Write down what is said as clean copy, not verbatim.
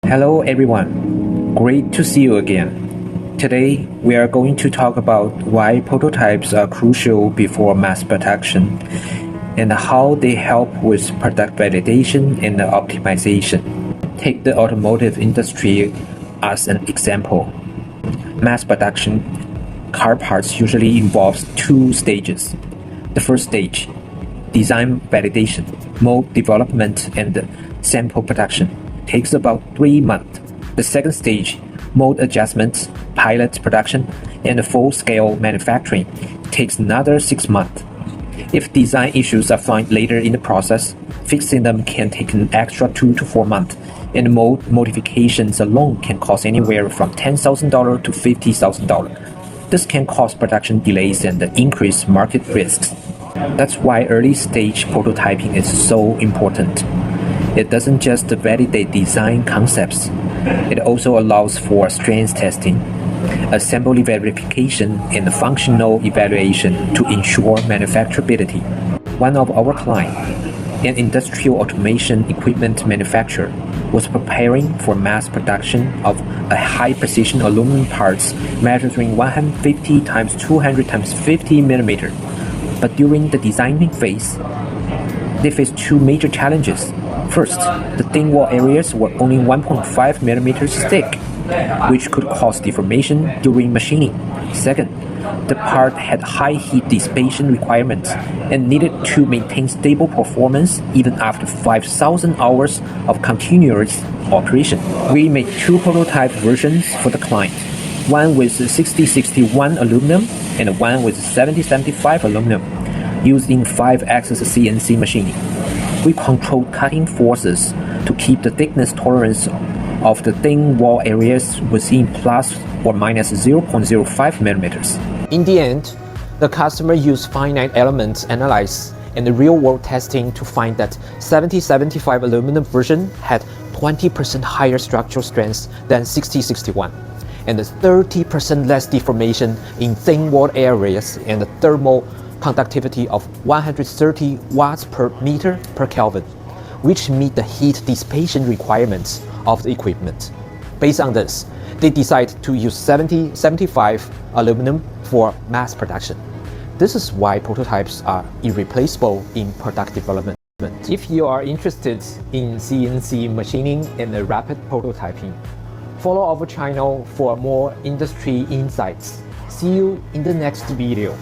Hello everyone, great to see you again. Today we are going to talk about why prototypes are crucial before mass production and how they help with product validation and optimization. Take the automotive industry as an example. Mass production car parts usually involves two stages. The first stage, design validation, mold development and sample production, takes about 3 months. The second stage, mold adjustments, pilot production, and full-scale manufacturing, takes another 6 months. If design issues are found later in the process, fixing them can take an extra 2 to 4 months, and mold modifications alone can cost anywhere from $10,000 to $50,000. This can cause production delays and increase market risks. That's why early-stage prototyping is so important. It doesn't just validate design concepts, it also allows for strength testing, assembly verification, and functional evaluation to ensure manufacturability. One of our clients, an industrial automation equipment manufacturer, was preparing for mass production of a high-precision aluminum parts measuring 150 x 200 x 50 mm. But during the designing phase, they faced two major challenges. First, the thin wall areas were only 1.5 mm thick, which could cause deformation during machining. Second, the part had high heat dissipation requirements and needed to maintain stable performance even after 5,000 hours of continuous operation. We made two prototype versions for the client, one with 6061 aluminum and one with 7075 aluminum, used in 5-axis CNC machining. We controlled cutting forces to keep the thickness tolerance of the thin wall areas within plus or minus 0.05 mm. In the end, the customer used finite elements analysis and real-world testing to find that 7075 aluminum version had 20% higher structural strength than 6061, and 30% less deformation in thin wall areas and thermal conductivity of 130 watts per meter per Kelvin, which meet the heat dissipation requirements of the equipment. Based on this, they decided to use 7075 aluminum for mass production. This is why prototypes are irreplaceable in product development. If you are interested in CNC machining and rapid prototyping, follow our channel for more industry insights. See you in the next video.